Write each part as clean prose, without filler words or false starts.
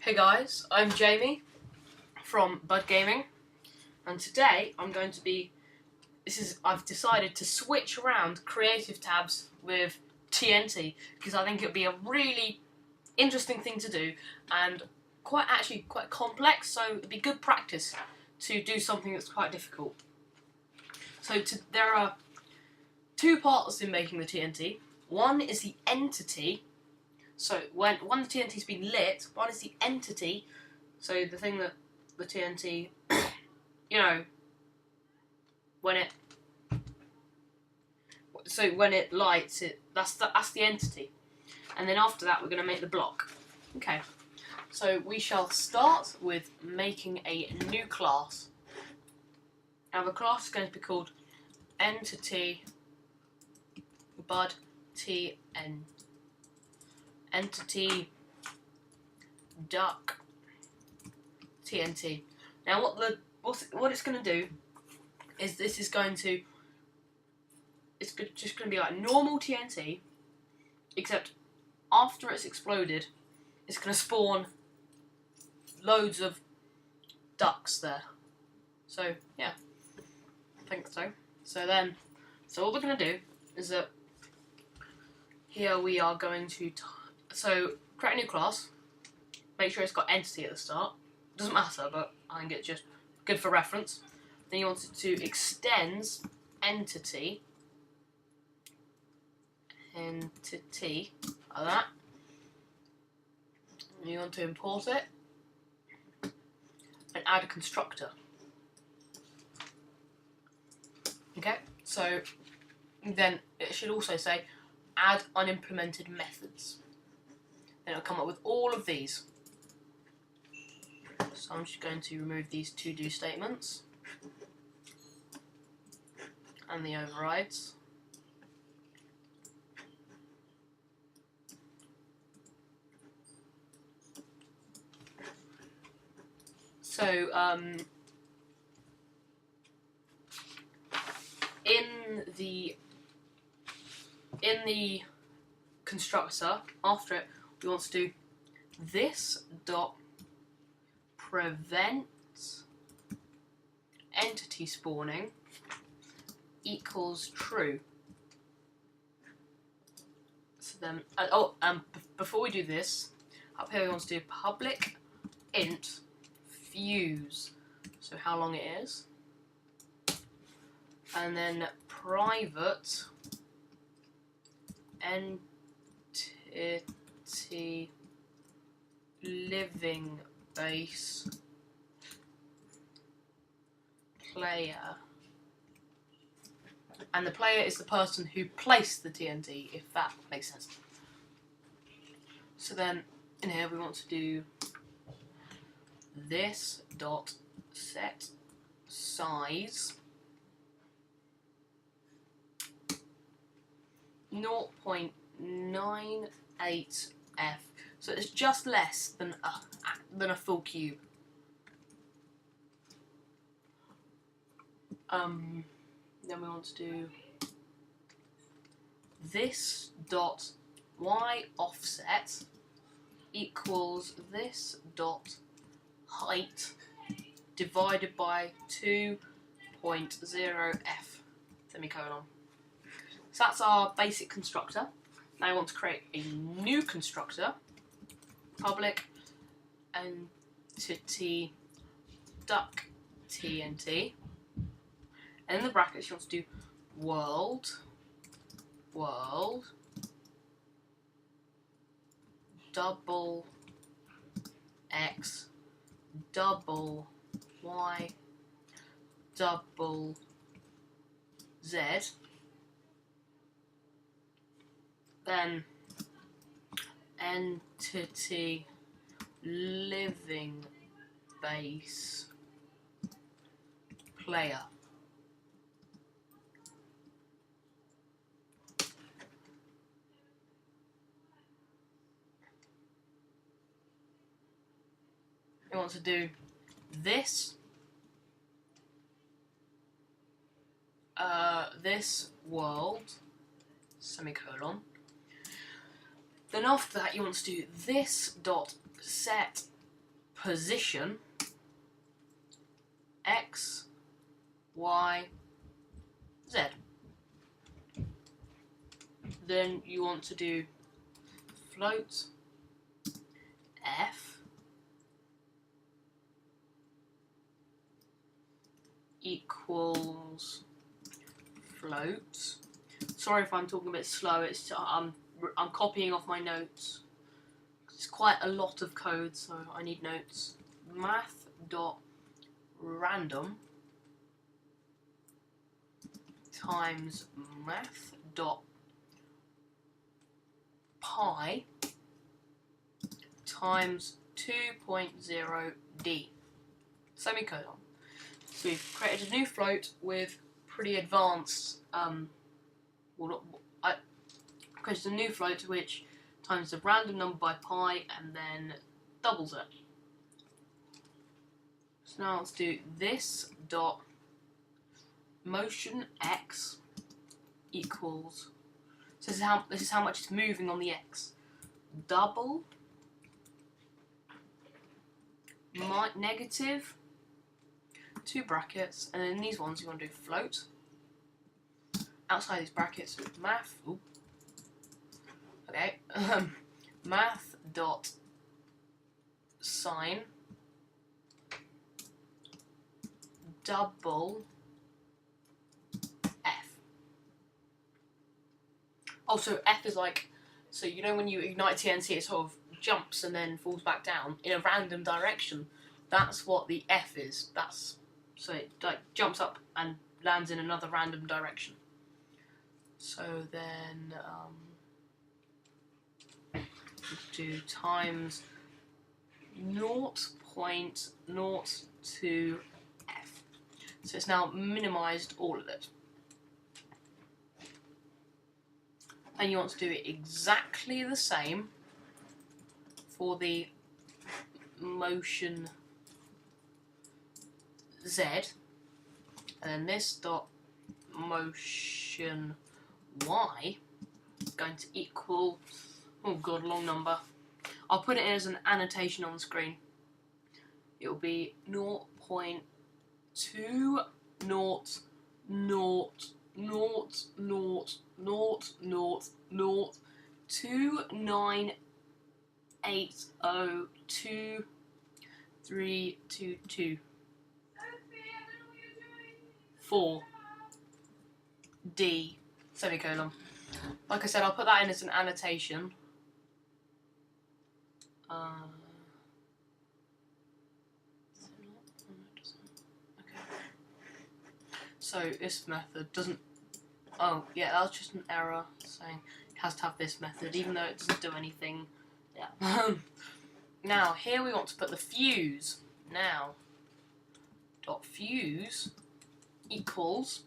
Hey guys, I'm Jamie from Bud Gaming, and today I've decided to switch around creative tabs with TNT because I think it would be a really interesting thing to do and quite complex, so it'd be good practice to do something that's quite difficult. There are two parts in making the TNT. One is the entity. So when the TNT's been lit, one is the entity. So the thing that the TNT, when it lights, that's the entity. And then after that, we're going to make the block. Okay. So we shall start with making a new class. Now the class is going to be called Entity Bud TN. Entity duck TNT. Now what it's going to do is just going to be like normal TNT, except after it's exploded, it's going to spawn loads of ducks there. So yeah, I think so. So what we're going to do is that here we are going to create a new class. Make sure it's got entity at the start. Doesn't matter, but I think it's just good for reference. Then you want it to extends entity like that. And you want to import it and add a constructor. Okay, so then it should also say add unimplemented methods. Then it'll come up with all of these. So I'm just going to remove these to do statements and the overrides. So in the constructor, after it, we want to do this dot prevent entity spawning equals true. So then, before we do this, up here we want to do public int fuse. So how long it is, and then private entity living base player, and the player is the person who placed the TNT, if that makes sense. So then in here we want to do this dot set size 0.98f, so it's just less than a full cube. Then we want to do this dot y offset equals this dot height divided by 2.0f semicolon. So that's our basic constructor. Now I want to create a new constructor, public entity duck TNT, and in the brackets you want to do world double x double y double z, then entity living base player. You want to do this world semicolon. Then after that you want to do this dot set position X, Y, Z. Then you want to do float F equals float. Sorry if I'm talking a bit slow. It's I'm copying off my notes. It's quite a lot of code, so I need notes. Math.random times math.pi times 2.0d semicolon. So we've created a new float with pretty advanced I created a new float which times the random number by pi and then doubles it. So now let's do this dot motion x equals, so this is how much it's moving on the x. Double negative 2 brackets, and then these ones you want to do float outside these brackets with math. Ooh. Okay, math dot sign double F. Also, F is like, so you know when you ignite TNT, it sort of jumps and then falls back down in a random direction. That's what the F is. That's so it like jumps up and lands in another random direction. So then do times 0.02 F. So it's now minimized all of it. And you want to do it exactly the same for the motion Z, and then this dot motion Y is going to equal, oh god, long number. I'll put it in as an annotation on the screen. It will be 0.000000029802322 4 D semicolon. Like I said, I'll put that in as an annotation. Okay. So this method doesn't. Oh yeah, that was just an error saying it has to have this method, even though it doesn't do anything. Yeah. Now here we want to put the fuse. Now dot fuse equals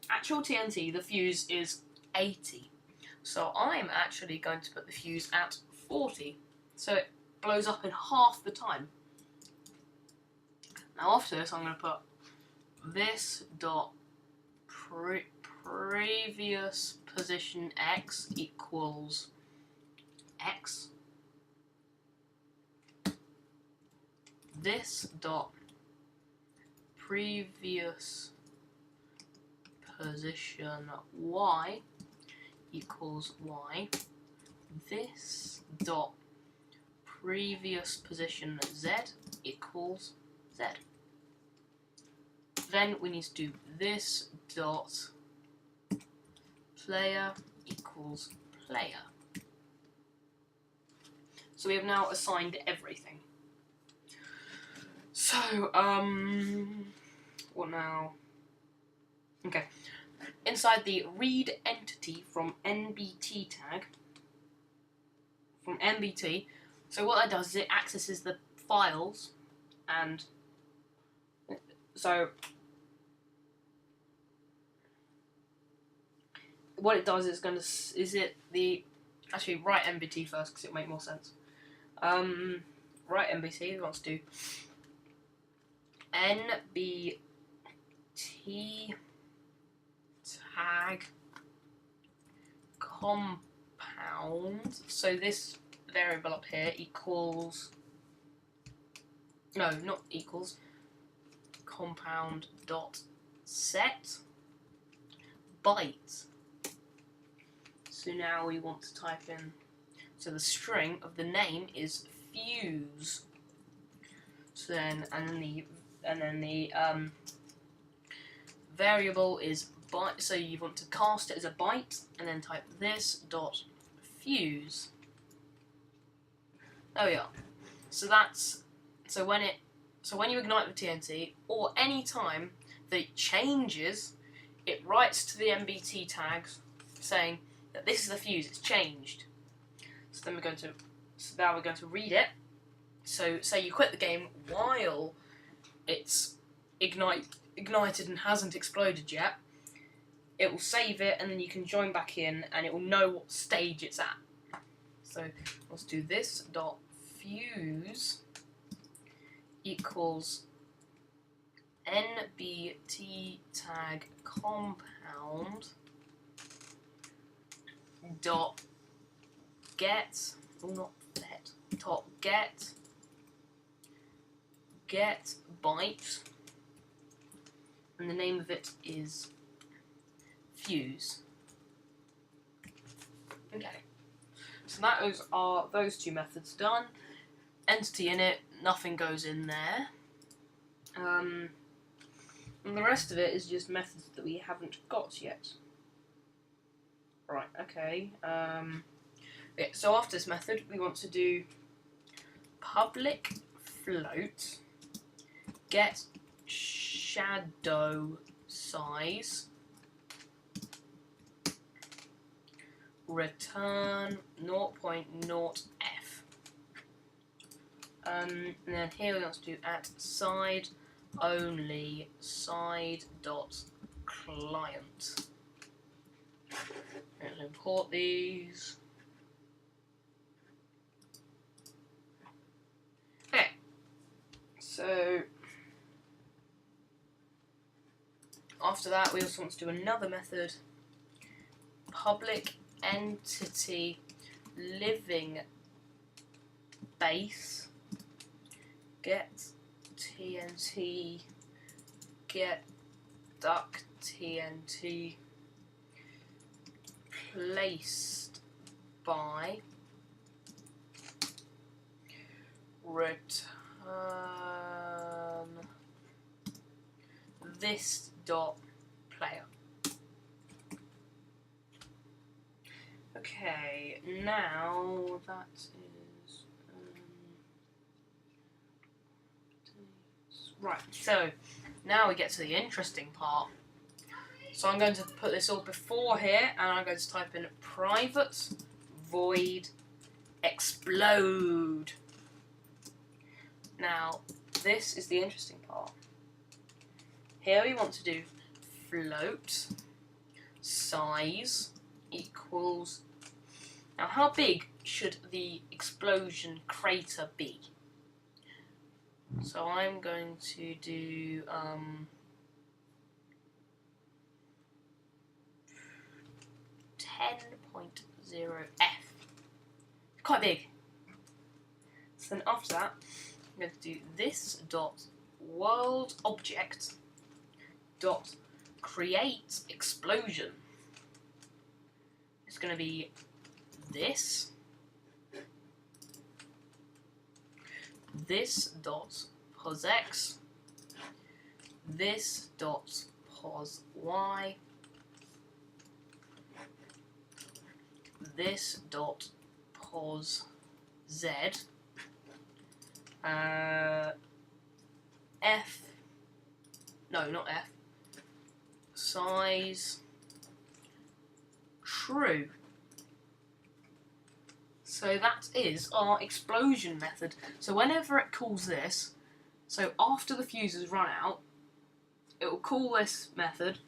actual TNT, the fuse is 80. So I'm actually going to put the fuse at 40. So it blows up in half the time. Now after this I'm going to put this dot previous position x equals x. This dot previous position y equals y. This dot previous position z equals z. Then we need to do this dot player equals player. So we have now assigned everything. So, what now? Okay. Inside the read entity from NBT tag, from NBT, so what that does is it accesses the files, and so what it does is actually write NBT first because it'll make more sense. Write NBT, it wants to do NBT tag compound. So this variable up here equals no, not equals, compound dot set byte. So now we want to type in, so the string of the name is fuse. So then, and then the variable is byte. So you want to cast it as a byte, and then type this dot fuse. There we are. So that's when you ignite the TNT, or any time that it changes, it writes to the MBT tags saying that this is the fuse, it's changed. So then now we're going to read it. So say you quit the game while it's ignited and hasn't exploded yet. It will save it, and then you can join back in, and it will know what stage it's at. So let's do this dot fuse equals NBT tag compound dot get, not let, dot get byte, and the name of it is fuse. Okay, so that are those two methods done. Entity in it, nothing goes in there. And the rest of it is just methods that we haven't got yet. Right, okay. Okay, so after this method, we want to do public float get shadow size return 0.0f. And then here we want to do at side only side dot client. Let's import these. Okay, so after that we also want to do another method, public entity living base get TNT get duck TNT placed by return this dot player. Okay, now that is right. So now we get to the interesting part. So I'm going to put this all before here, and I'm going to type in private void explode. Now this is the interesting part. Here we want to do float size equals. Now, how big should the explosion crater be? So I'm going to do 10.0f. Quite big. So then after that, I'm going to do this dot world object dot create explosion. It's going to be this dot pos x, this dot pos y, this dot pos z, f, no, not f, size true. So that is our explosion method. So whenever it calls this, so after the fuses run out, it will call this method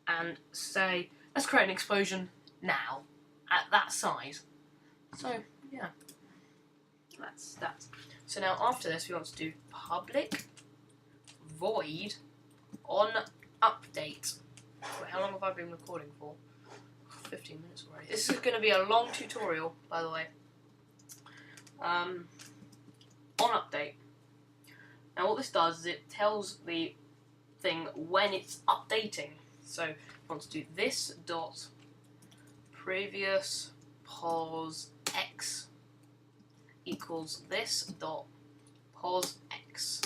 and say, let's create an explosion now at that size. So yeah, that's that. So now after this we want to do public void on update. Wait, how long have I been recording for? 15 minutes already. This is going to be a long tutorial, by the way. On update. Now what this does is it tells the thing when it's updating. So I want to do this dot previous pos x equals this dot pos x.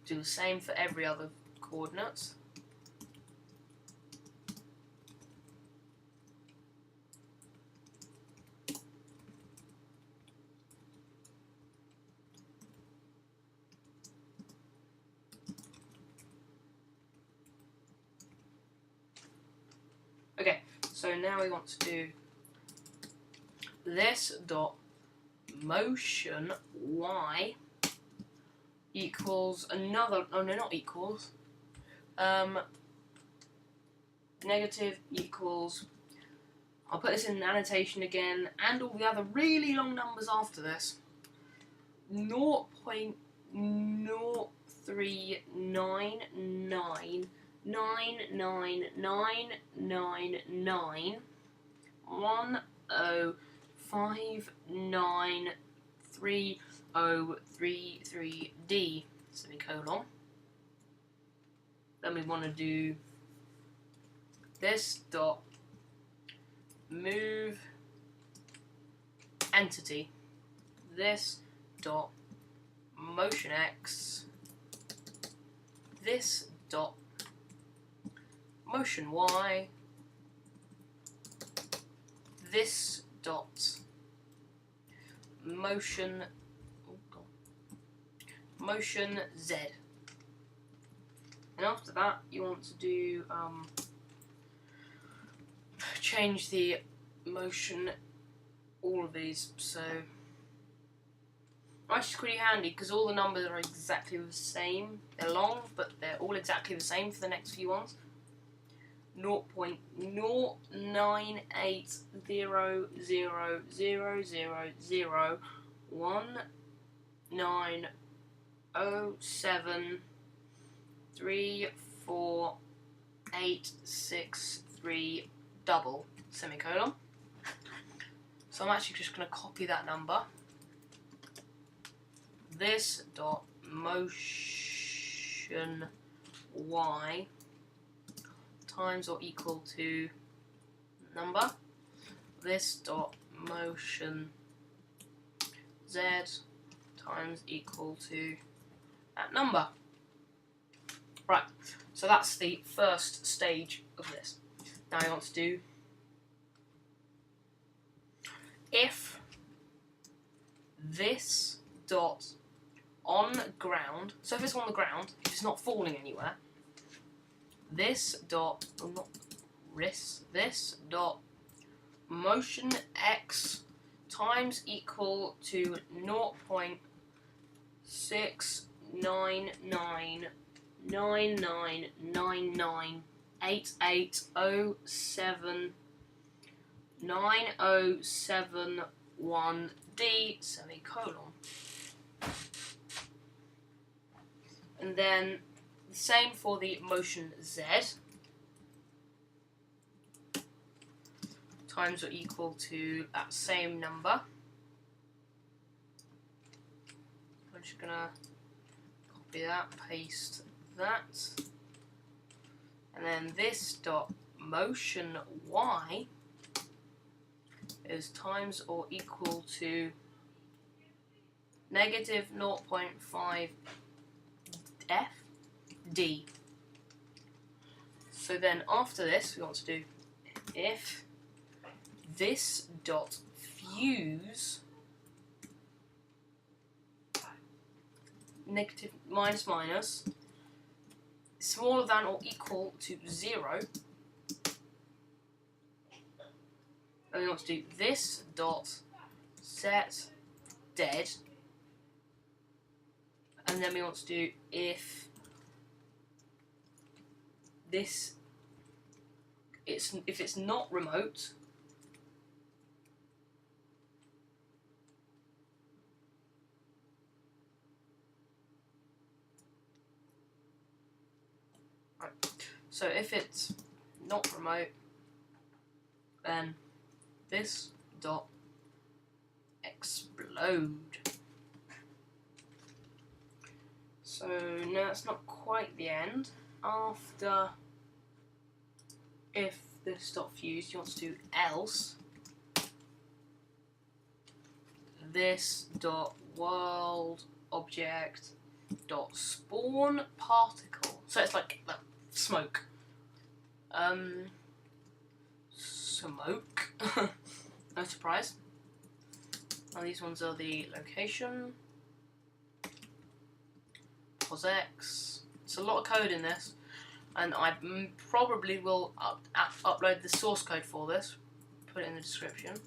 Do the same for every other coordinate. Okay, so now we want to do this dot motion y equals another, oh no, not equals, negative equals, I'll put this in annotation again, and all the other really long numbers after this, 0.0399910593333D semicolon. Then we want to do this dot move entity, this dot motion x, this dot motion y, this dot motion motion z. And after that, you want to do change the motion, all of these. So actually pretty handy because all the numbers are exactly the same. They're long, but they're all exactly the same for the next few ones. 0.000001907348663 double semicolon. So I'm actually just going to copy that number. This dot motion y times or equal to number. This dot motion z times equal to that number. Right, so that's the first stage of this. Now I want to do if this dot on ground, so if it's on the ground, if it's not falling anywhere, this dot, well not this dot motion x times equal to 0.69999988079071D semicolon. And then the same for the motion z, times or equal to that same number. I'm just gonna copy that, paste that, and then this dot motion y is times or equal to negative 0.5 f d. So then after this we want to do if this dot fuse negative minus minus smaller than or equal to 0, and we want to do this dot set dead, and then we want to do if it's not remote, right. So if it's not remote, then this dot explode. So no, that's not quite the end. After, if this dot fused, you want to do else this dot world object dot spawn particle. So it's like smoke. Smoke. No surprise. And these ones are the location. POSX. It's a lot of code in this, and I probably will upload the source code for this. Put it in the description.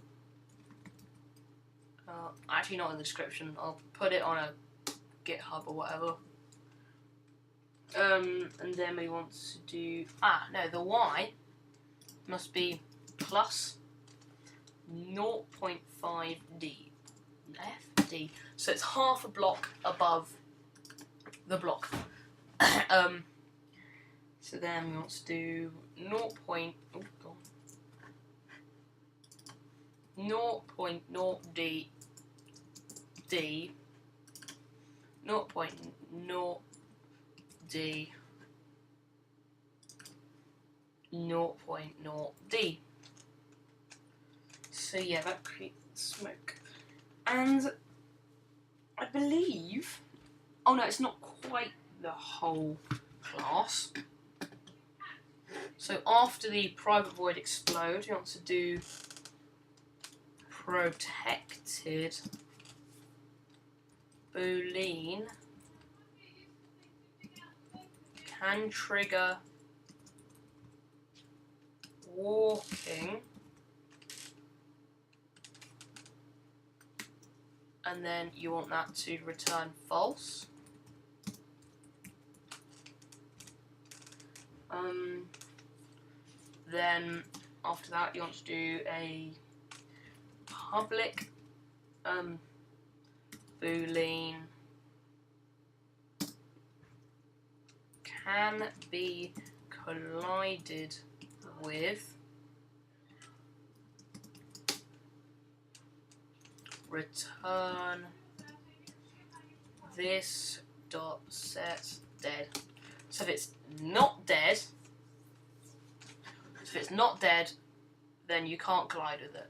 Actually, not in the description. I'll put it on a GitHub or whatever. And then we want to do the Y must be plus 0.5D. FD. So it's half a block above the block. So then we want to do 0.0D 0.0D. So yeah, that creates smoke. And I believe, oh no, it's not quite the whole class. So after the private void explode, you want to do protected boolean can trigger walking, and then you want that to return false. Then after that you want to do a public boolean can be collided with return this dot set dead. So if it's not dead, then you can't collide with it.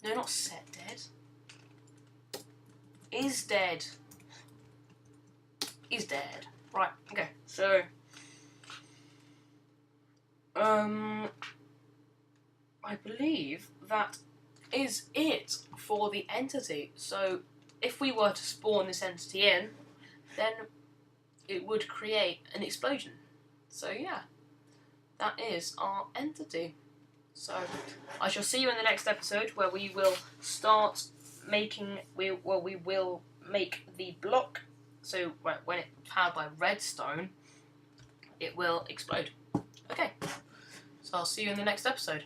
No, not set dead. Is dead. Is dead. Right, okay, so I believe that is it for the entity. So if we were to spawn this entity in, then it would create an explosion. So yeah, that is our entity. So I shall see you in the next episode, where we will start making, we will make the block. So when it's powered by redstone, it will explode. Okay, so I'll see you in the next episode.